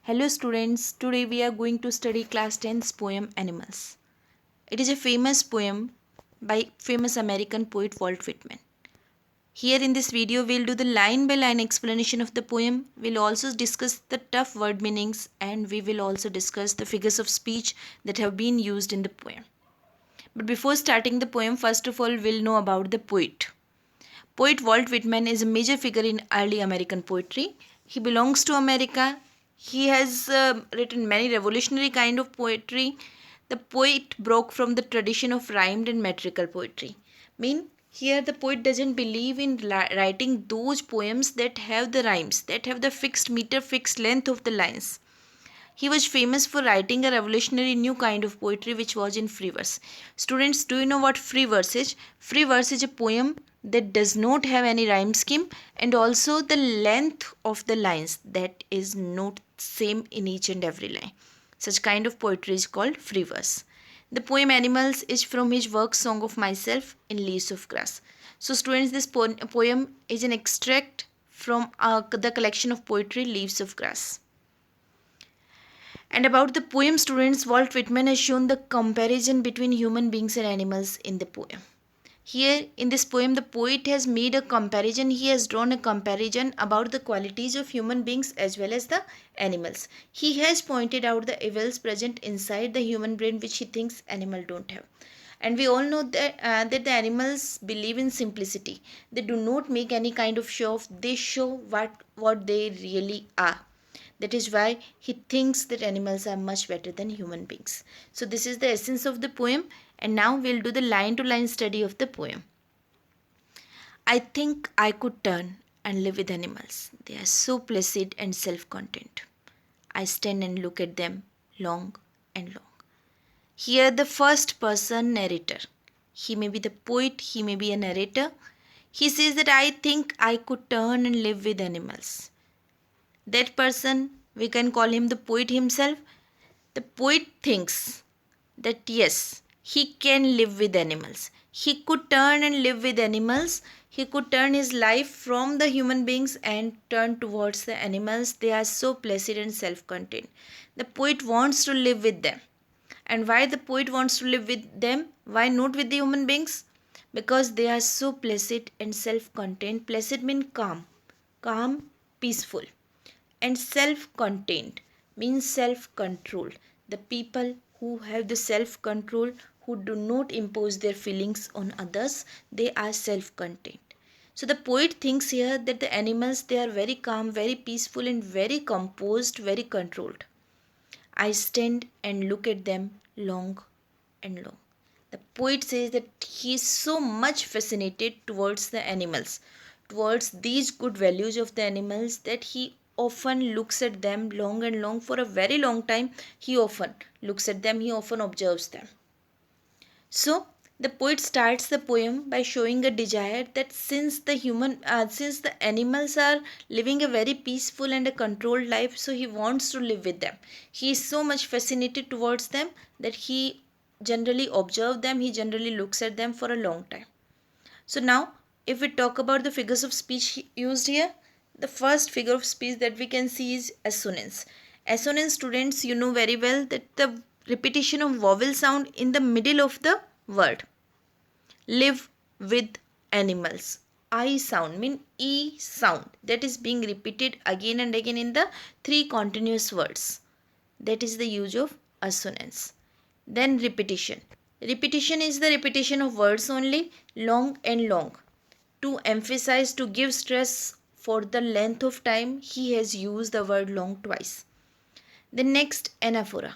Hello students, today we are going to study class 10's poem Animals. It is a famous poem by famous American poet Walt Whitman. Here in this video we'll do the line by line explanation of the poem. We'll also discuss the tough word meanings and we will also discuss the figures of speech that have been used in the poem. But before starting the poem, first of all we'll know about the poet. Poet Walt Whitman is a major figure in early American poetry. He belongs to America. He has written many revolutionary kind of poetry. The poet broke from the tradition of rhymed and metrical poetry. Here the poet doesn't believe in writing those poems that have the rhymes, that have the fixed meter, fixed length of the lines. He was famous for writing a revolutionary new kind of poetry which was in free verse. Students, do you know what free verse is? Free verse is a poem that does not have any rhyme scheme and also the length of the lines that is not same in each and every line. Such kind of poetry is called free verse. The poem Animals is from his work Song of Myself in Leaves of Grass. So students, this poem is an extract from the collection of poetry Leaves of Grass. And about the poem, students, Walt Whitman has shown the comparison between human beings and animals in the poem. Here in this poem, the poet has made a comparison. He has drawn a comparison about the qualities of human beings as well as the animals. He has pointed out the evils present inside the human brain which he thinks animals don't have. And we all know that the animals believe in simplicity. They do not make any kind of show off. They show what they really are. That is why he thinks that animals are much better than human beings. So this is the essence of the poem, and now we'll do the line to line study of the poem. I think I could turn and live with animals. They are so placid and self-content. I stand and look at them long and long. Here the first person narrator. He may be the poet, he may be a narrator. He says that I think I could turn and live with animals. That person, we can call him the poet himself. The poet thinks that yes, he can live with animals. He could turn and live with animals. He could turn his life from the human beings and turn towards the animals. They are so placid and self-contained. The poet wants to live with them. And why the poet wants to live with them? Why not with the human beings? Because they are so placid and self-contained. Placid means calm, peaceful. And self-contained means self-control. The people who have the self-control, who do not impose their feelings on others, they are self-contained. So the poet thinks here that the animals, they are very calm, very peaceful and very composed, very controlled. I stand and look at them long and long. The poet says that he is so much fascinated towards the animals, towards these good values of the animals, that he often looks at them long and long. For a very long time he often looks at them, he often observes them. So the poet starts the poem by showing a desire that since the animals are living a very peaceful and a controlled life, so he wants to live with them. He is so much fascinated towards them that he generally observes them, he generally looks at them for a long time. So now if we talk about the figures of speech used here, the first figure of speech that we can see is assonance. Assonance, students, you know very well that the repetition of vowel sound in the middle of the word. Live with animals. I sound mean E sound that is being repeated again and again in the three continuous words. That is the use of assonance. Then repetition. Repetition is the repetition of words only, long and long. To emphasize, to give stress for the length of time, he has used the word long twice. The next, anaphora.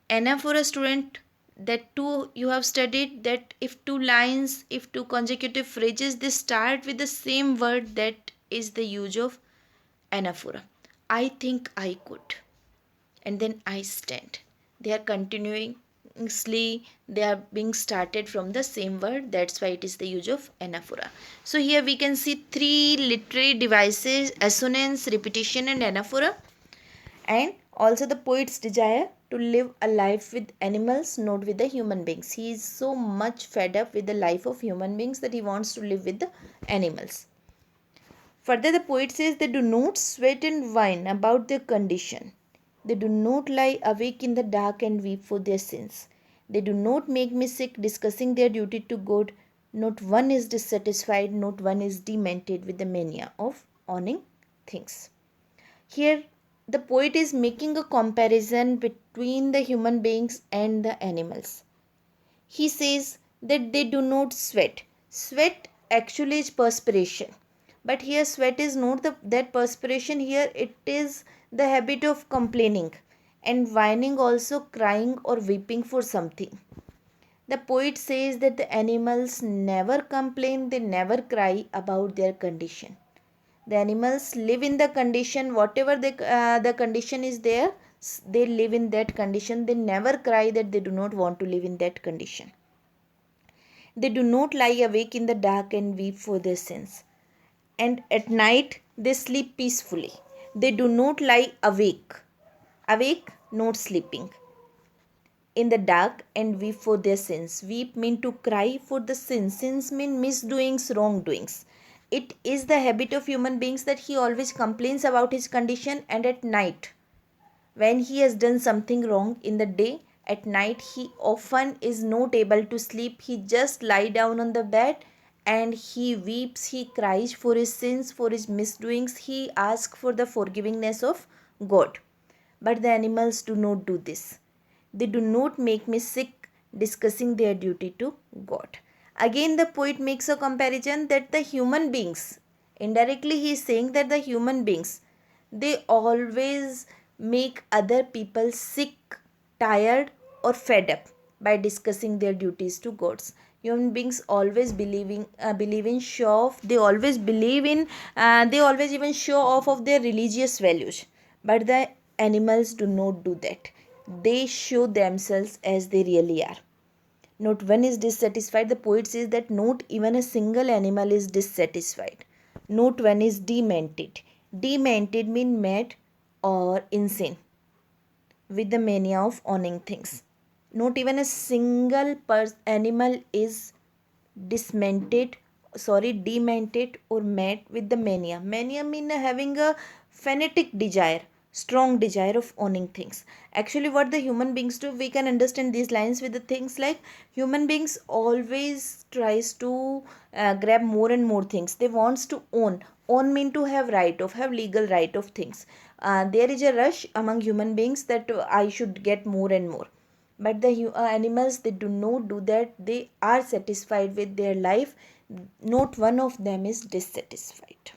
Anaphora, student, that too you have studied that if two lines, if two consecutive phrases, they start with the same word, that is the use of anaphora. I think I could. And then I stand. They are continuously, they are being started from the same word. That's why it is the use of anaphora. So here we can see three literary devices: assonance, repetition and anaphora. And also the poet's desire to live a life with animals, not with the human beings. He is so much fed up with the life of human beings that he wants to live with the animals. Further, the poet says they do not sweat and whine about their condition. They do not lie awake in the dark and weep for their sins. They do not make me sick discussing their duty to God. Not one is dissatisfied, not one is demented with the mania of owning things. Here, the poet is making a comparison between the human beings and the animals. He says that they do not sweat. Sweat actually is perspiration. But here sweat is not that perspiration. Here it is the habit of complaining and whining, also crying or weeping for something. The poet says that the animals never complain, they never cry about their condition. The animals live in the condition, whatever the condition is there, they live in that condition. They never cry that they do not want to live in that condition. They do not lie awake in the dark and weep for their sins. And at night they sleep peacefully. They do not lie awake. Awake, not sleeping. In the dark and weep for their sins. Weep mean to cry for the sins. Sins mean misdoings, wrongdoings. It is the habit of human beings that he always complains about his condition, and at night, when he has done something wrong in the day, at night he often is not able to sleep. He just lie down on the bed and he weeps, he cries for his sins, for his misdoings. He asks for the forgivingness of God. But the animals do not do this. They do not make me sick discussing their duty to God. Again, the poet makes a comparison that the human beings, indirectly he is saying that the human beings, they always make other people sick, tired, or fed up by discussing their duties to gods. Human beings always believe in show off. They always believe in they always even show off of their religious values. But the animals do not do that. They show themselves as they really are. Not one is dissatisfied. The poet says that not even a single animal is dissatisfied. Not one is demented. Demented means mad or insane with the mania of owning things. Not even a single animal is demented or mad with the mania. Mania means having a fanatic desire, strong desire of owning things. Actually, what the human beings do, we can understand these lines with the things like human beings always tries to grab more and more things. They wants to own. Own mean to have right of, have legal right of things. There is a rush among human beings that I should get more and more. But the animals, they do not do that. They are satisfied with their life. Not one of them is dissatisfied.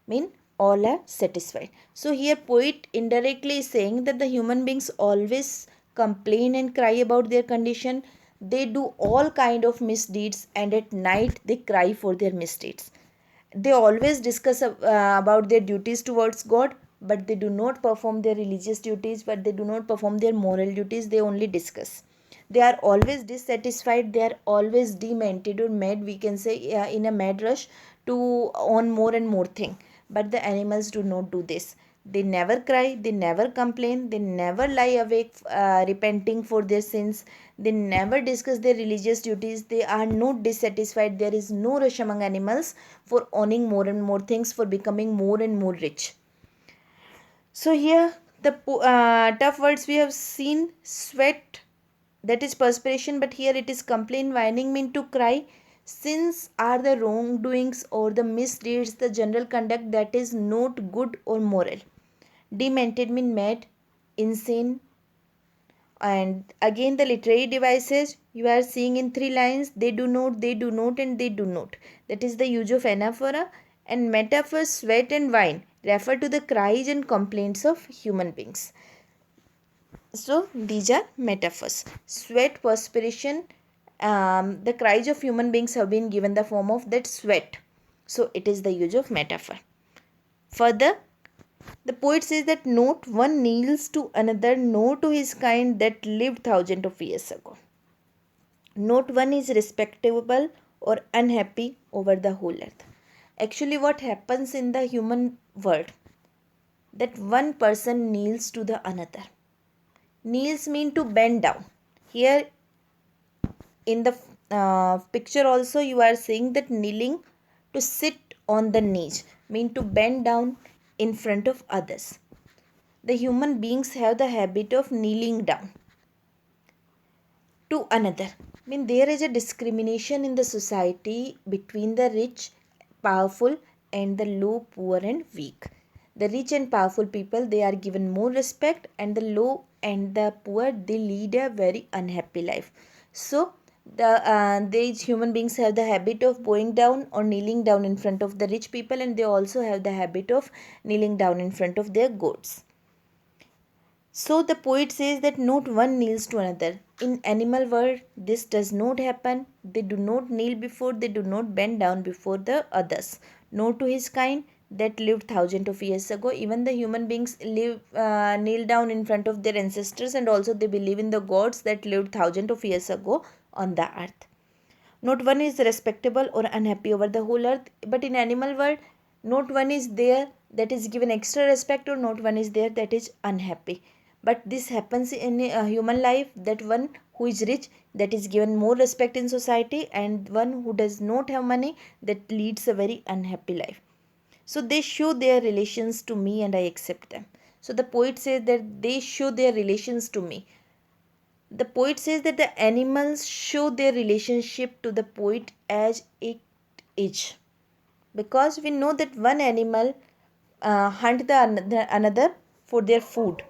Mean all are satisfied. So here poet indirectly is saying that the human beings always complain and cry about their condition. They do all kind of misdeeds, and at night they cry for their misdeeds. They always discuss about their duties towards God, but they do not perform their religious duties, but they do not perform their moral duties. They only discuss. They are always dissatisfied. They are always demented or mad, we can say, in a mad rush to own more and more thing. But the animals do not do this. They never cry, they never complain, they never lie awake repenting for their sins. They never discuss their religious duties. They are not dissatisfied. There is no rush among animals for owning more and more things, for becoming more and more rich. So here the tough words we have seen: sweat, that is perspiration, but here it is complain, whining mean to cry. Sins are the wrongdoings or the misdeeds, the general conduct that is not good or moral. Demented mean mad, insane. And again the literary devices you are seeing in three lines: they do not, and they do not. That is the use of anaphora. And metaphors, sweat and wine, refer to the cries and complaints of human beings. So these are metaphors. Sweat, perspiration, the cries of human beings have been given the form of that sweat. So it is the use of metaphor. Further, the poet says that not one kneels to another, nor to his kind that lived thousands of years ago. Not one is respectable or unhappy over the whole earth. Actually, what happens in the human world, that one person kneels to the another. Kneels mean to bend down. Here in the picture also you are seeing that kneeling, to sit on the knees, mean to bend down in front of others. the human beings have the habit of kneeling down to another. I mean, there is a discrimination in the society between the rich, powerful, and the low, poor, and weak. The rich and powerful people, they are given more respect, and the low and the poor, they lead a very unhappy life. So, these human beings have the habit of bowing down or kneeling down in front of the rich people, and they also have the habit of kneeling down in front of their gods. So the poet says that not one kneels to another. In animal world, this does not happen. They do not kneel before, they do not bend down before the others. Nor to his kind that lived thousands of years ago. Even the human beings kneel down in front of their ancestors, and also they believe in the gods that lived thousands of years ago on the earth. Not one is respectable or unhappy over the whole earth. But in animal world, not one is there that is given extra respect, or not one is there that is unhappy. But this happens in a human life, that one who is rich, that is given more respect in society, and one who does not have money, that leads a very unhappy life. So they show their relations to me and I accept them. So the poet says that they show their relations to me. The poet says that the animals show their relationship to the poet as it is, because we know that one animal hunt the another for their food,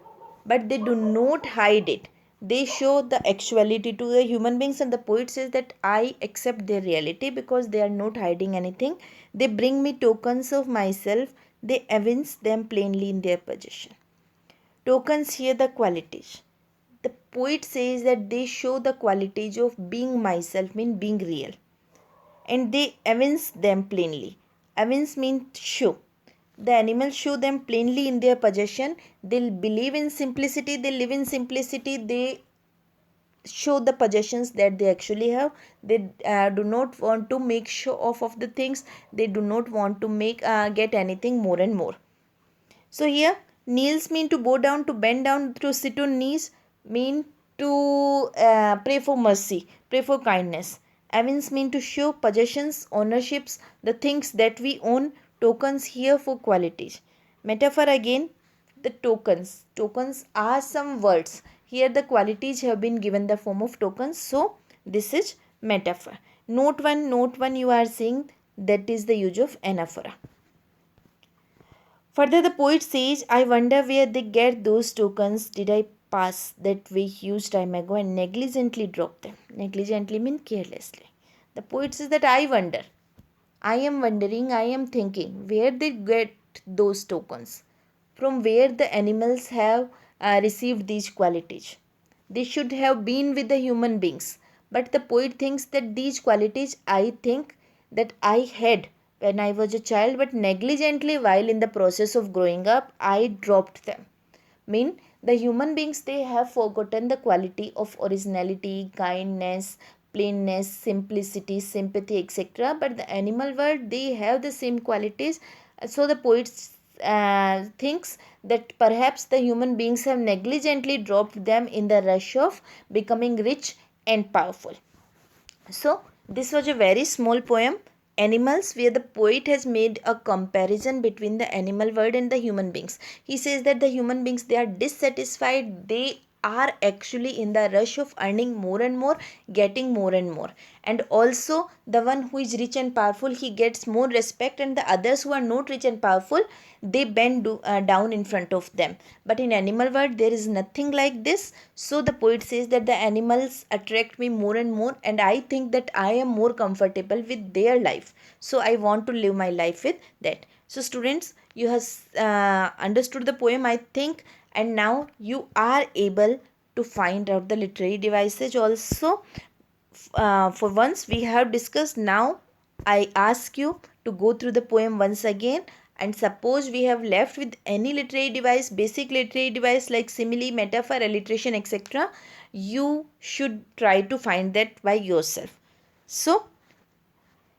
but they do not hide it. They show the actuality to the human beings, and the poet says that I accept their reality because they are not hiding anything. They bring me tokens of myself. They evince them plainly in their possession. Tokens here the qualities. The poet says that they show the qualities of being myself, mean being real, and they evince them plainly. Evince means show. The animals show them plainly in their possession. They believe in simplicity, they live in simplicity, they show the possessions that they actually have. They do not want to make show off of the things. They do not want to make get anything more and more. So here, kneels mean to bow down, to bend down, to sit on knees, mean to pray for mercy, pray for kindness. Avins mean to show possessions, ownerships, the things that we own. Tokens here for qualities. Metaphor again, the tokens. Tokens are some words. Here the qualities have been given the form of tokens. So this is metaphor. Note one you are seeing, that is the use of anaphora. Further, the poet says, I wonder where they get those tokens. Did I pass that way huge time ago and negligently drop them? Negligently means carelessly. The poet says that I wonder. I am wondering, I am thinking, where they get those tokens. From where the animals have received these qualities. They should have been with the human beings. But the poet thinks that these qualities, I think, that I had when I was a child, but negligently while in the process of growing up, I dropped them. Mean the human beings, they have forgotten the quality of originality, kindness, plainness, simplicity, sympathy, etc. But the animal world, they have the same qualities. So the poet thinks that perhaps the human beings have negligently dropped them in the rush of becoming rich and powerful. So this was a very small poem, Animals, where the poet has made a comparison between the animal world and the human beings. He says that the human beings, they are dissatisfied, they are actually in the rush of earning more and more, getting more and more. And also the one who is rich and powerful, he gets more respect, and the others who are not rich and powerful, they bend down in front of them. But in animal world, there is nothing like this. So the poet says that the animals attract me more and more, and I think that I am more comfortable with their life, so I want to live my life with that. So students, you have understood the poem, I think, and now you are able to find out the literary devices also. For once we have discussed, now I ask you to go through the poem once again, and suppose we have left with any literary device, basic literary device like simile, metaphor, alliteration, etc., you should try to find that by yourself. So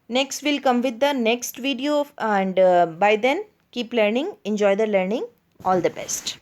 next we'll come with the next video and by then keep learning, enjoy the learning, all the best.